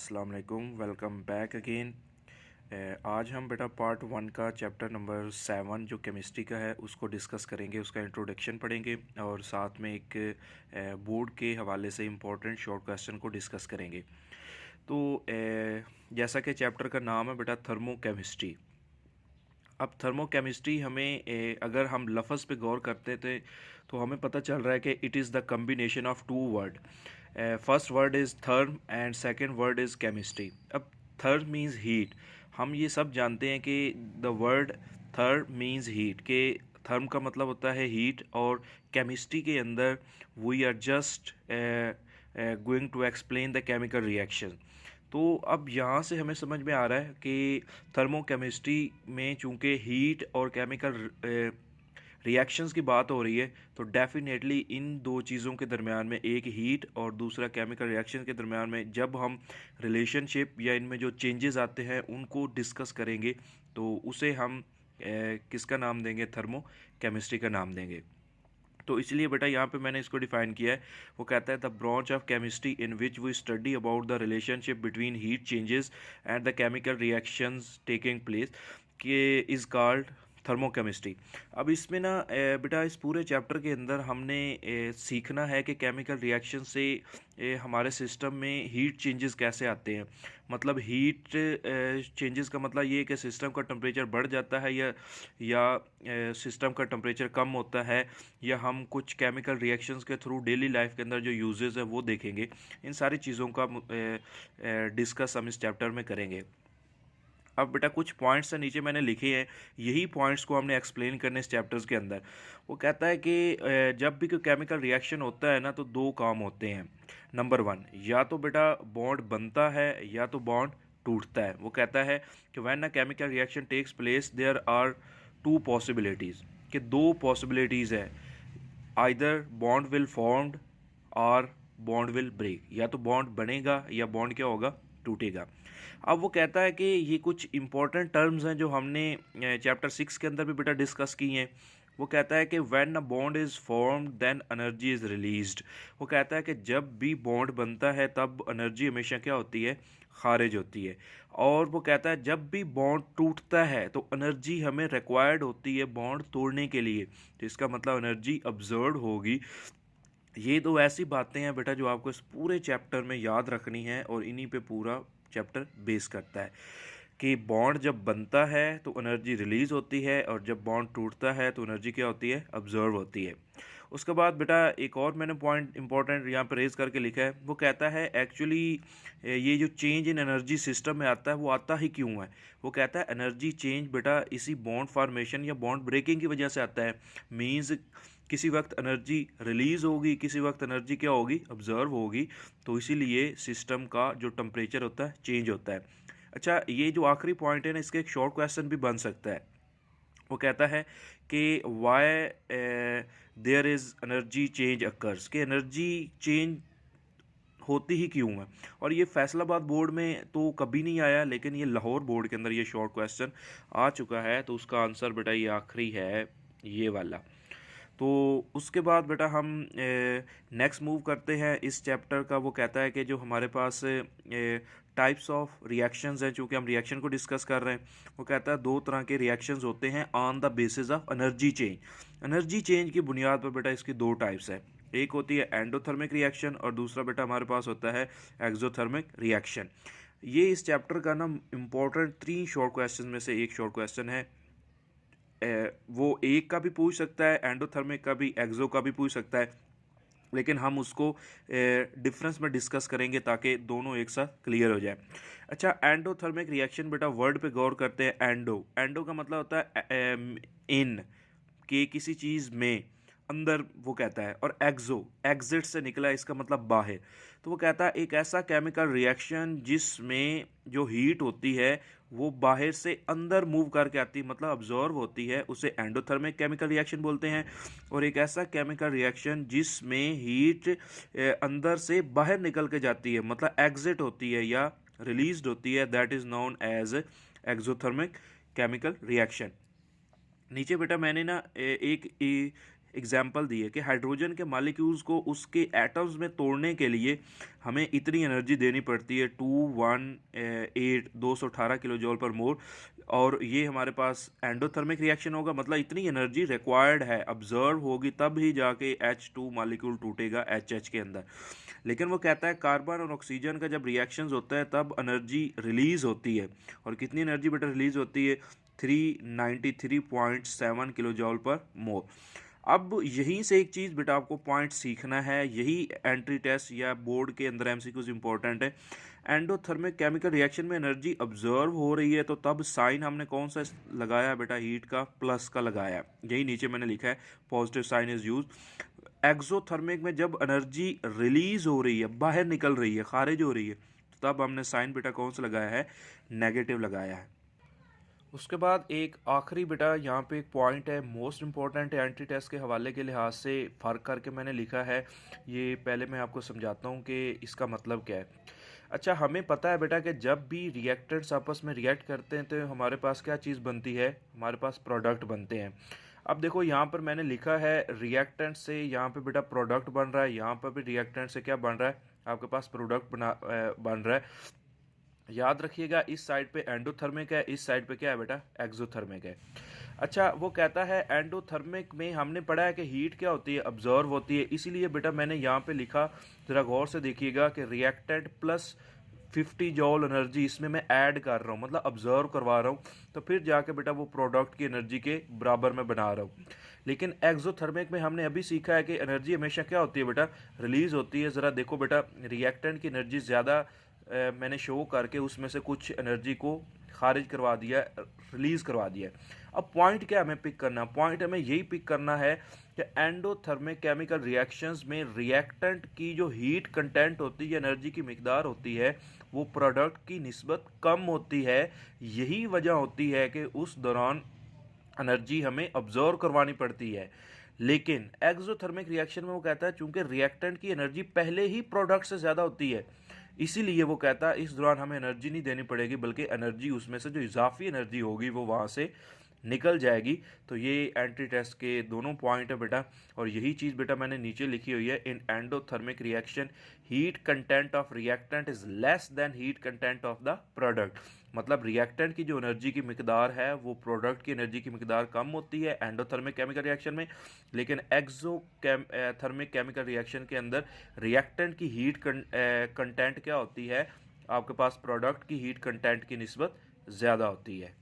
अस्सलाम वालेकुम, welcome back again. आज हम बेटा पार्ट 1 का चैप्टर नंबर 7 जो केमिस्ट्री का है उसको डिस्कस करेंगे। उसका इंट्रोडक्शन पढ़ेंगे और साथ में एक बोर्ड के हवाले से इम्पोर्टेंट शॉर्ट क्वेश्चन को डिस्कस करेंगे। तो जैसा कि चैप्टर का नाम है बेटा थर्मोकेमिस्ट्री। अब थर्मोकेमिस्ट्री हमें अगर हम लफ्ज़ पे गौर करते थे तो हमें पता चल रहा है कि it is the combination of two word. First word is therm and second word is chemistry. अब थर्म मींस हीट। हम ये सब जानते हैं कि the word therm means heat, के थर्म का मतलब होता है हीट, और केमिस्ट्री के अंदर we are just going to explain the chemical reaction. तो अब यहाँ से हमें समझ में आ रहा है कि थर्मोकेमिस्ट्री में चूँकि हीट और केमिकल रिएक्शंस की बात हो रही है, तो डेफिनेटली इन दो चीज़ों के दरमियान में, एक हीट और दूसरा केमिकल रिएक्शन के दरमियान में, जब हम रिलेशनशिप या इनमें जो चेंजेस आते हैं उनको डिस्कस करेंगे तो उसे हम किसका नाम देंगे? थर्मोकेमिस्ट्री का नाम देंगे। तो इसलिए बेटा यहाँ पे मैंने इसको डिफाइन किया है। वो कहता है the branch of chemistry in which we study about the relationship between heat changes and the chemical reactions taking place के इज़ कॉल्ड थर्मोकेमिस्ट्री। अब इसमें ना बेटा इस पूरे चैप्टर के अंदर हमने सीखना है कि केमिकल रिएक्शन से हमारे सिस्टम में हीट चेंजेस कैसे आते हैं। मतलब हीट चेंजेस का मतलब ये है कि सिस्टम का टेम्परेचर बढ़ जाता है या सिस्टम का टेम्परेचर कम होता है, या हम कुछ केमिकल रिएक्शंस के थ्रू डेली लाइफ के अंदर जो यूजेस है वो देखेंगे। इन सारी चीज़ों का डिस्कस हम इस चैप्टर में करेंगे। अब बेटा कुछ पॉइंट्स से नीचे मैंने लिखे हैं, यही पॉइंट्स को हमने एक्सप्लेन करने इस चैप्टर्स के अंदर। वो कहता है कि जब भी कोई केमिकल रिएक्शन होता है ना तो दो काम होते हैं। नंबर 1, या तो बेटा बॉन्ड बनता है या तो बॉन्ड टूटता है। वो कहता है कि when a chemical reaction takes place there are two possibilities, कि दो पॉसिबिलिटीज़ है। आइदर बॉन्ड विल फॉर्म्ड और बॉन्ड विल ब्रेक, या तो बॉन्ड बनेगा या बॉन्ड क्या होगा? टूटेगा। अब वो कहता है कि ये कुछ इंपॉर्टेंट टर्म्स हैं जो हमने चैप्टर 6 के अंदर भी बेटा डिस्कस की हैं। वो कहता है कि when a bond is formed then energy is released. वो कहता है कि जब भी बॉन्ड बनता है तब एनर्जी हमेशा क्या होती है? खारिज होती है। और वो कहता है जब भी बॉन्ड टूटता है तो एनर्जी हमें रिक्वायर्ड होती है बॉन्ड तोड़ने के लिए, तो इसका मतलब एनर्जी ऑब्जर्व होगी। ये दो ऐसी बातें हैं बेटा जो आपको इस पूरे चैप्टर में याद रखनी है, और इन्हीं पे पूरा चैप्टर बेस करता है कि बॉन्ड जब बनता है तो एनर्जी रिलीज़ होती है, और जब बॉन्ड टूटता है तो एनर्जी क्या होती है? ऑब्जर्व होती है। उसके बाद बेटा एक और मैंने पॉइंट इंपॉर्टेंट यहाँ पर रेज करके लिखा है। वो कहता है एक्चुअली ये जो चेंज इन एनर्जी सिस्टम में आता है वो आता ही क्यों है? वो कहता है एनर्जी चेंज बेटा इसी बॉन्ड फॉर्मेशन या बॉन्ड ब्रेकिंग की वजह से आता है। मीन्स किसी वक्त एनर्जी रिलीज़ होगी, किसी वक्त एनर्जी क्या होगी? ऑब्जर्व होगी। तो इसीलिए सिस्टम का जो टेम्परेचर होता है चेंज होता है। अच्छा, ये जो आखिरी पॉइंट है ना, इसके एक शॉर्ट क्वेश्चन भी बन सकता है। वो कहता है कि why there is energy change occurs, कि एनर्जी चेंज होती ही क्यों है। और ये फैसलाबाद बोर्ड में तो कभी नहीं आया, लेकिन ये लाहौर बोर्ड के अंदर ये शॉर्ट क्वेश्चन आ चुका है। तो उसका आंसर बेटा ये आखिरी है, ये वाला। तो उसके बाद बेटा हम नेक्स्ट मूव करते हैं इस चैप्टर का। वो कहता है कि जो हमारे पास टाइप्स ऑफ रिएक्शंस हैं, चूँकि हम रिएक्शन को डिस्कस कर रहे हैं, वो कहता है दो तरह के रिएक्शंस होते हैं on the basis of energy change. Energy change की बुनियाद पर बेटा इसकी दो टाइप्स है। एक होती है एंडोथर्मिक रिएक्शन, और दूसरा बेटा हमारे पास होता है एक्सोथर्मिक रिएक्शन। ये इस चैप्टर का ना इम्पोर्टेंट 3 शॉर्ट क्वेश्चन में से एक शॉर्ट क्वेश्चन है। वो एक का भी पूछ सकता है, एंडोथर्मिक का भी, एक्सो का भी पूछ सकता है, लेकिन हम उसको डिफरेंस में डिस्कस करेंगे ताकि दोनों एक साथ क्लियर हो जाए। अच्छा, एंडोथर्मिक रिएक्शन बेटा वर्ड पे गौर करते हैं। एंडो, एंडो का मतलब होता है इन, कि किसी चीज़ में अंदर, वो कहता है। और एक्सो, एग्जिट से निकला, इसका मतलब बाहर। तो वो कहता है एक ऐसा केमिकल रिएक्शन जिसमें जो हीट होती है वो बाहर से अंदर मूव करके आती है, मतलब ऑब्जॉर्व होती है, उसे एंडोथर्मिक केमिकल रिएक्शन बोलते हैं। और एक ऐसा केमिकल रिएक्शन जिसमें हीट अंदर से बाहर निकल के जाती है, मतलब एग्जिट होती है या रिलीज्ड होती है, that is known as exothermic chemical reaction. नीचे बेटा मैंने ना एक एग्जाम्पल दी है कि हाइड्रोजन के मालिक्यूल्स को उसके एटम्स में तोड़ने के लिए हमें इतनी एनर्जी देनी पड़ती है 218 किलो जॉल पर मोल, और ये हमारे पास एंडोथर्मिक रिएक्शन होगा, मतलब इतनी एनर्जी रिक्वायर्ड है, ऑब्जर्व होगी, तब ही जाके H2 मालिक्यूल टूटेगा HH के अंदर। लेकिन वो कहता है कार्बन और ऑक्सीजन का जब रिएक्शंस होता है तब एनर्जी रिलीज़ होती है, और कितनी एनर्जी बेटा रिलीज़ होती है? 393.7 किलो जॉल पर मोल। अब यहीं से एक चीज़ बेटा आपको पॉइंट सीखना है, यही एंट्री टेस्ट या बोर्ड के अंदर एमसीक्यूज इंपॉर्टेंट है। एंडोथर्मिक केमिकल रिएक्शन में एनर्जी ऑब्जर्व हो रही है, तो तब साइन हमने कौन सा लगाया बेटा? हीट का, प्लस का लगाया। यही नीचे मैंने लिखा है, positive sign is use. Exothermic में जब एनर्जी रिलीज हो रही है, बाहर निकल रही है, खारिज हो रही है, तो तब हमने साइन बेटा कौन सा लगाया है? नेगेटिव लगाया है। उसके बाद एक आखिरी बेटा यहाँ पे एक पॉइंट है, मोस्ट इंपॉर्टेंट है एंट्री टेस्ट के हवाले के लिहाज से, फ़र्क करके मैंने लिखा है। ये पहले मैं आपको समझाता हूँ कि इसका मतलब क्या है। अच्छा, हमें पता है बेटा कि जब भी रिएक्टेंट्स आपस में रिएक्ट करते हैं तो हमारे पास क्या चीज़ बनती है? हमारे पास प्रोडक्ट बनते हैं। अब देखो यहाँ पर मैंने लिखा है रिएक्टेंट से यहाँ पे बेटा प्रोडक्ट बन रहा है, यहाँ पर भी रिएक्टेंट से क्या बन रहा है? आपके पास प्रोडक्ट बन रहा है। याद रखिएगा, इस साइड पे एंडोथर्मिक है, इस साइड पे क्या है बेटा? एक्सोथर्मिक है। अच्छा, वो कहता है एंडोथर्मिक में हमने पढ़ा है कि हीट क्या होती है? ऑब्जर्व होती है। इसीलिए बेटा मैंने यहाँ पे लिखा, ज़रा गौर से देखिएगा कि रिएक्टेंट प्लस 50 जॉल एनर्जी इसमें मैं ऐड कर रहा हूँ, मतलब ऑब्जर्व करवा रहा हूँ, तो फिर जाके बेटा वो प्रोडक्ट की एनर्जी के बराबर में बना रहा हूँ। लेकिन एक्सोथर्मिक में हमने अभी सीखा है कि एनर्जी हमेशा क्या होती है बेटा? रिलीज़ होती है। ज़रा देखो बेटा, रिएक्टेंट की एनर्जी ज़्यादा मैंने शो करके उसमें से कुछ एनर्जी को खारिज करवा दिया, रिलीज़ करवा दिया। अब पॉइंट क्या हमें पिक करना? पॉइंट हमें यही पिक करना है कि एंडोथर्मिक केमिकल रिएक्शंस में रिएक्टेंट की जो हीट कंटेंट होती है, एनर्जी की मिकदार होती है, वो प्रोडक्ट की निस्बत कम होती है। यही वजह होती है कि उस दौरान एनर्जी हमें ऑब्जर्व करवानी पड़ती है। लेकिन एक्सोथर्मिक रिएक्शन में वो कहता है चूंकि रिएक्टेंट की एनर्जी पहले ही प्रोडक्ट से ज़्यादा होती है, इसीलिए वो कहता है इस दौरान हमें एनर्जी नहीं देनी पड़ेगी, बल्कि एनर्जी उसमें से जो इजाफी एनर्जी होगी वो वहाँ से निकल जाएगी। तो ये एंट्री टेस्ट के दोनों पॉइंट है बेटा, और यही चीज़ बेटा मैंने नीचे लिखी हुई है। In endothermic reaction heat content of reactant is less than heat content of the product. मतलब रिएक्टेंट की जो एनर्जी की मिकदार है वो प्रोडक्ट की एनर्जी की मिकदार कम होती है एंडोथर्मिक केमिकल रिएक्शन में। लेकिन थर्मिक केमिकल रिएक्शन के अंदर रिएक्टेंट की हीट कंटेंट क्या होती है? आपके पास प्रोडक्ट की हीट कंटेंट की निस्बत ज़्यादा होती है।